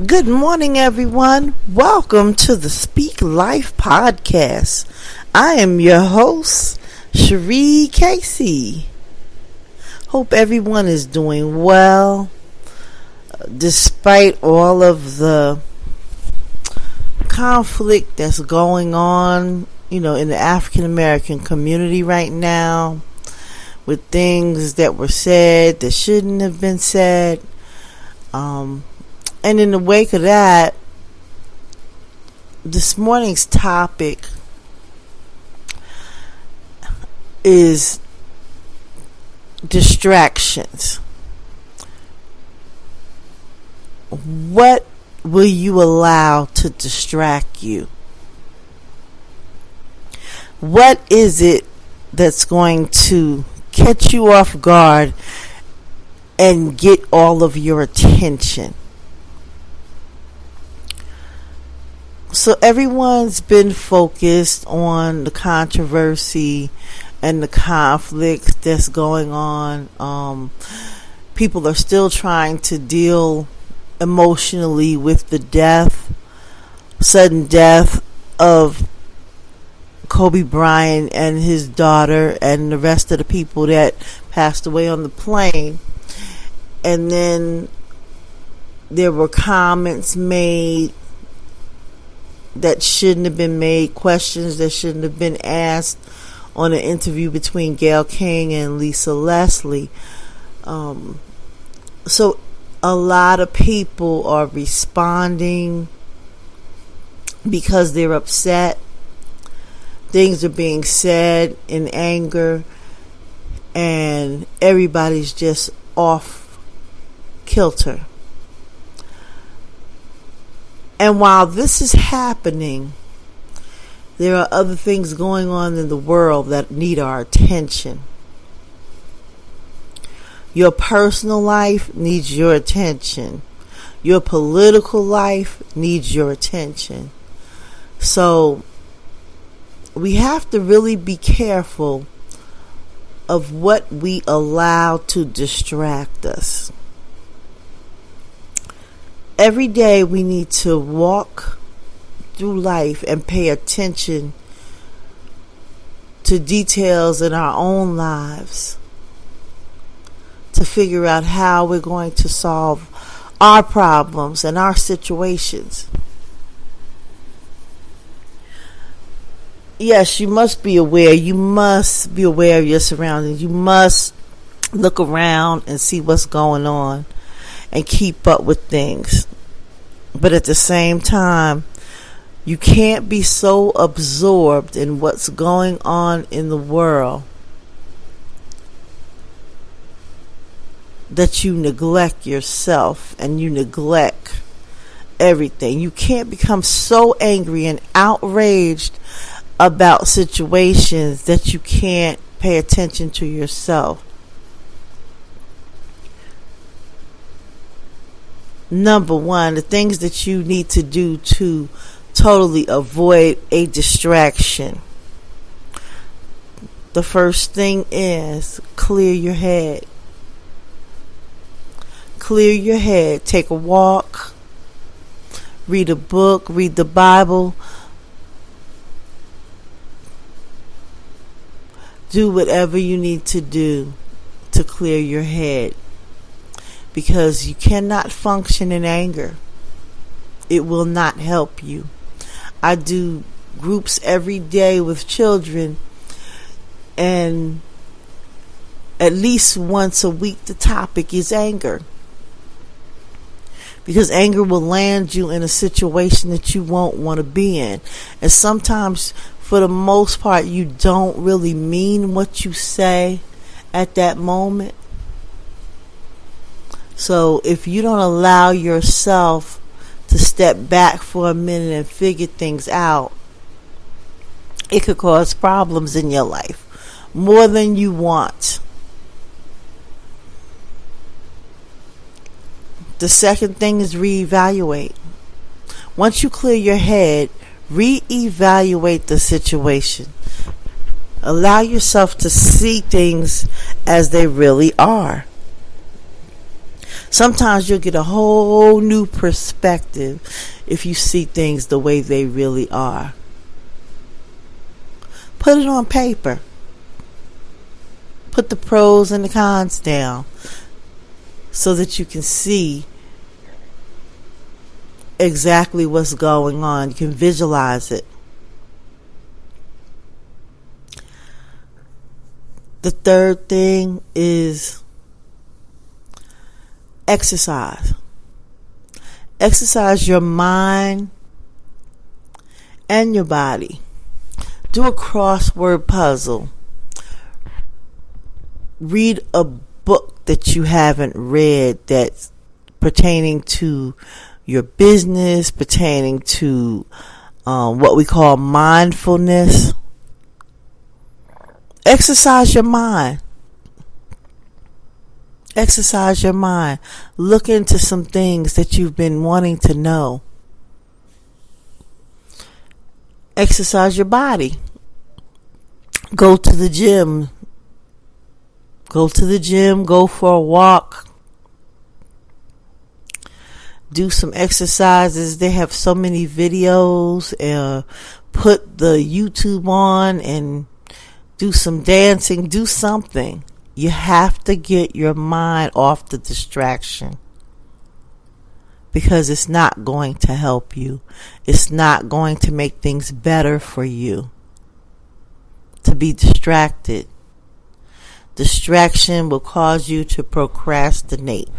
Good morning, everyone. Welcome to the Speak Life podcast. I am your host, Cherie Casey. Hope everyone is doing well, despite all of the conflict that's going on, in the African American community right now, with things that were said that shouldn't have been said. And in the wake of that, this morning's topic is distractions. What will you allow to distract you? What is it that's going to catch you off guard and get all of your attention? So everyone's been focused on the controversy and the conflict that's going on. People are still trying to deal emotionally with the sudden death of Kobe Bryant and his daughter and the rest of the people that passed away on the plane. And then there were comments made that shouldn't have been made, questions that shouldn't have been asked on an interview between Gayle King and Lisa Leslie. So a lot of people are responding because they're upset. Things are being said in anger, and everybody's just off kilter. And while this is happening, there are other things going on in the world that need our attention. Your personal life needs your attention. Your political life needs your attention. So we have to really be careful of what we allow to distract us. Every day we need to walk through life and pay attention to details in our own lives to figure out how we're going to solve our problems and our situations. Yes, you must be aware. You must be aware of your surroundings. You must look around and see what's going on and keep up with things. But at the same time, you can't be so absorbed in what's going on in the world that you neglect yourself and you neglect everything. You can't become so angry and outraged about situations that you can't pay attention to yourself. Number one, the things that you need to do to totally avoid a distraction. The first thing is clear your head. Clear your head. Take a walk. Read a book. Read the Bible. Do whatever you need to do to clear your head. Because you cannot function in anger. It will not help you. I do groups every day with children, and at least once a week the topic is anger. Because anger will land you in a situation that you won't want to be in. And sometimes, for the most part, you don't really mean what you say at that moment. So if you don't allow yourself to step back for a minute and figure things out, it could cause problems in your life more than you want. The second thing is reevaluate. Once you clear your head, reevaluate the situation. Allow yourself to see things as they really are. Sometimes you'll get a whole new perspective if you see things the way they really are. Put it on paper. Put the pros and the cons down so that you can see exactly what's going on. You can visualize it. The third thing is exercise. Exercise your mind and your body. Do a crossword puzzle. Read a book that you haven't read that's pertaining to your business, pertaining to what we call mindfulness. Exercise your mind. Exercise your mind. Look into some things that you've been wanting to know. Exercise your body. Go to the gym. Go to the gym. Go for a walk. Do some exercises. They have so many videos. Put the YouTube on and do some dancing. Do something. You have to get your mind off the distraction, because it's not going to help you. It's not going to make things better for you to be distracted. Distraction will cause you to procrastinate.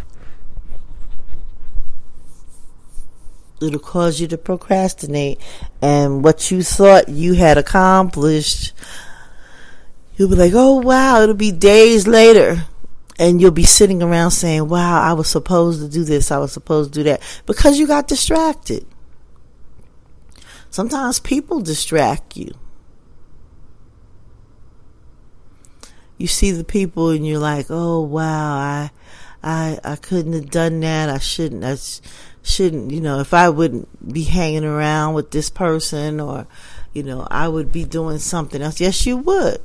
It'll cause you to procrastinate, and what you thought you had accomplished, you'll be like, oh wow, it'll be days later. And you'll be sitting around saying, wow, I was supposed to do this, I was supposed to do that. Because you got distracted. Sometimes people distract you. You see the people and you're like, oh wow, I couldn't have done that. I shouldn't, if I wouldn't be hanging around with this person, or, I would be doing something else. Yes, you would.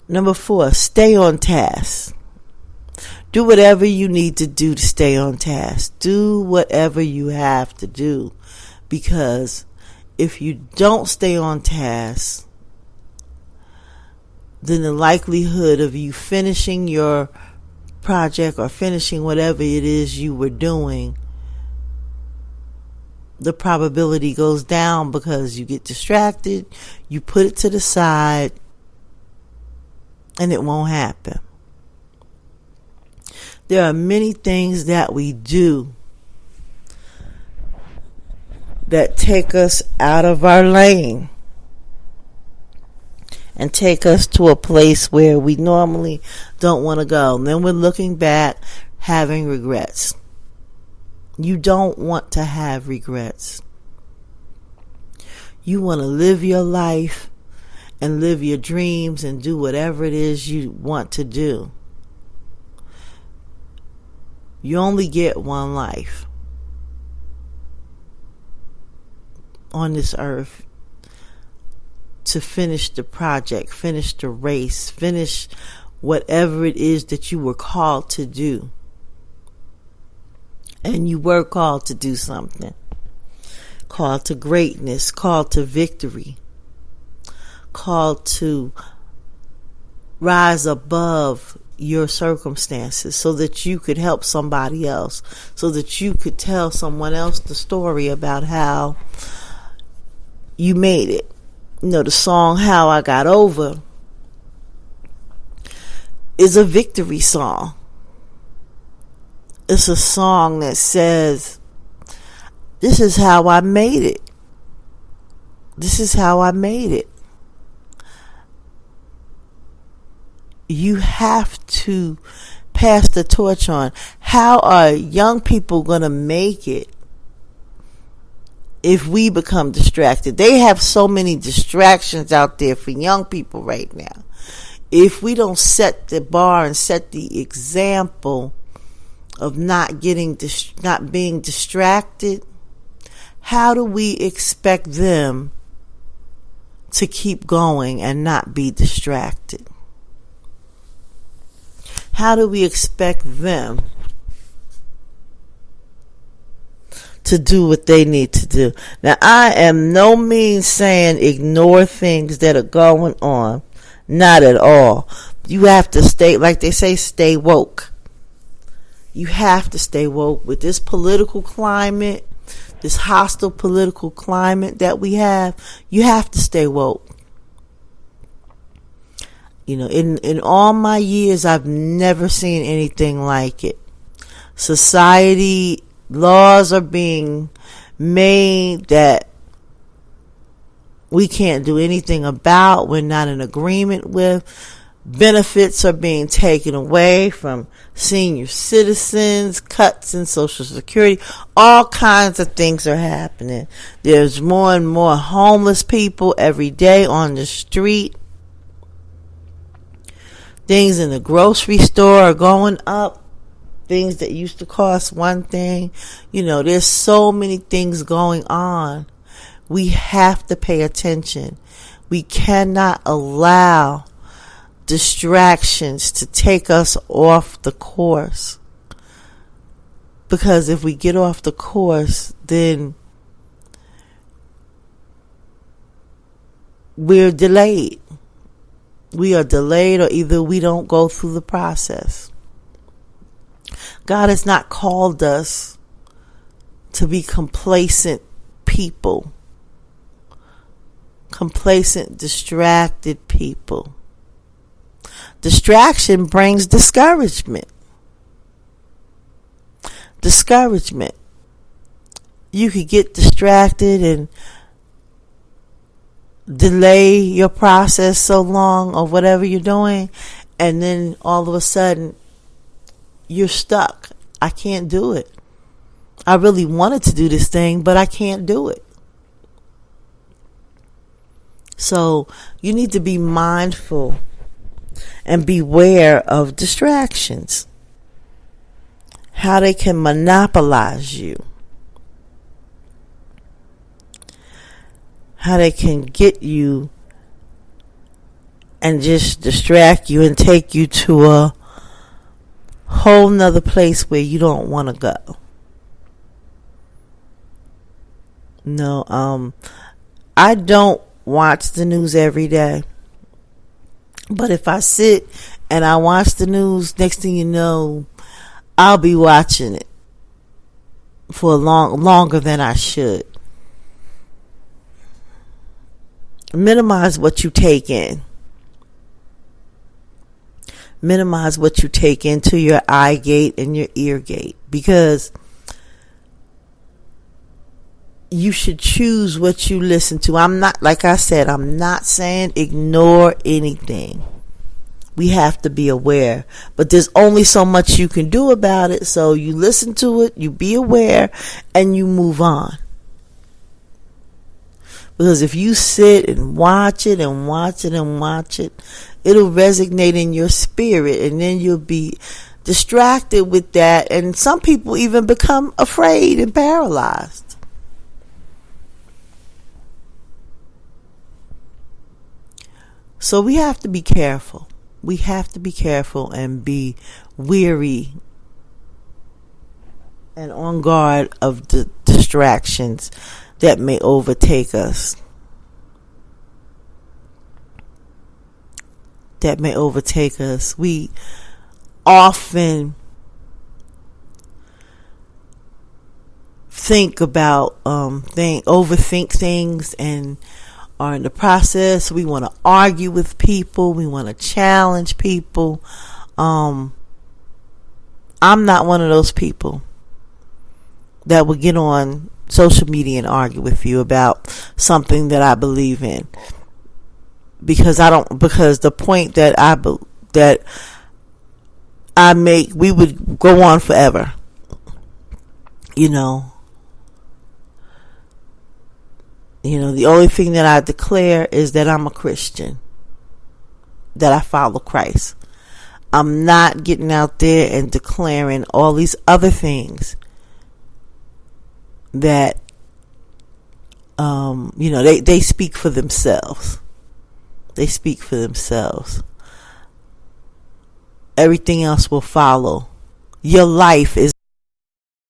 Number 4, stay on task. Do whatever you need to do to stay on task. Do whatever you have to do. Because if you don't stay on task, then the likelihood of you finishing your project or finishing whatever it is you were doing, the probability goes down because you get distracted, you put it to the side, and it won't happen. There are many things that we do that take us out of our lane and take us to a place where we normally don't want to go. And then we're looking back, having regrets. You don't want to have regrets. You want to live your life and live your dreams and do whatever it is you want to do. You only get one life on this earth to finish the project, finish the race, finish whatever it is that you were called to do. And you were called to do something. Called to greatness, called to victory. Called to rise above your circumstances so that you could help somebody else, so that you could tell someone else the story about how you made it. The song How I Got Over is a victory song. It's a song that says, this is how I made it. This is how I made it. You have to pass the torch on. How are young people going to make it if we become distracted? They have so many distractions out there for young people right now. If we don't set the bar and set the example of not being distracted, how do we expect them to keep going and not be distracted? how do we expect them to do what they need to do? Now, I am no means saying ignore things that are going on. Not at all. You have to stay, like they say, stay woke. You have to stay woke with this political climate, this hostile political climate that we have. You have to stay woke. You know, in all my years, I've never seen anything like it. Society, laws are being made that we can't do anything about, we're not in agreement with. Benefits are being taken away from senior citizens, cuts in Social Security, all kinds of things are happening. There's more and more homeless people every day on the street. Things in the grocery store are going up. Things that used to cost one thing. You know, there's so many things going on. We have to pay attention. We cannot allow distractions to take us off the course. Because if we get off the course, then we're delayed. We are delayed, or either we don't go through the process. God has not called us to be complacent people. Complacent, distracted people. Distraction brings discouragement. Discouragement. You could get distracted and delay your process so long or whatever you're doing, and then all of a sudden you're stuck. I can't do it. I really wanted to do this thing, but I can't do it. So you need to be mindful and beware of distractions. How they can monopolize you. How they can get you and just distract you and take you to a whole nother place where you don't want to go. No, I don't watch the news every day. But if I sit and I watch the news, next thing you know, I'll be watching it for longer than I should. Minimize what you take in. Minimize what you take into your eye gate and your ear gate, because you should choose what you listen to. I'm not, like I said, I'm not saying ignore anything. We have to be aware, but there's only so much you can do about it. So you listen to it, you be aware, and you move on. Because if you sit and watch it and watch it and watch it, it'll resonate in your spirit, and then you'll be distracted with that. And some people even become afraid and paralyzed. So we have to be careful. We have to be careful and be weary and on guard of the distractions that may overtake us. That may overtake us. We often overthink things, and are in the process. We want to argue with people. We want to challenge people. I'm not one of those people that would get on social media and argue with you about something that I believe in, because the point that I make, we would go on forever. You know, the only thing that I declare is that I'm a Christian, that I follow Christ. I'm not getting out there and declaring all these other things that, they speak for themselves. They speak for themselves. everything else will follow. Your life is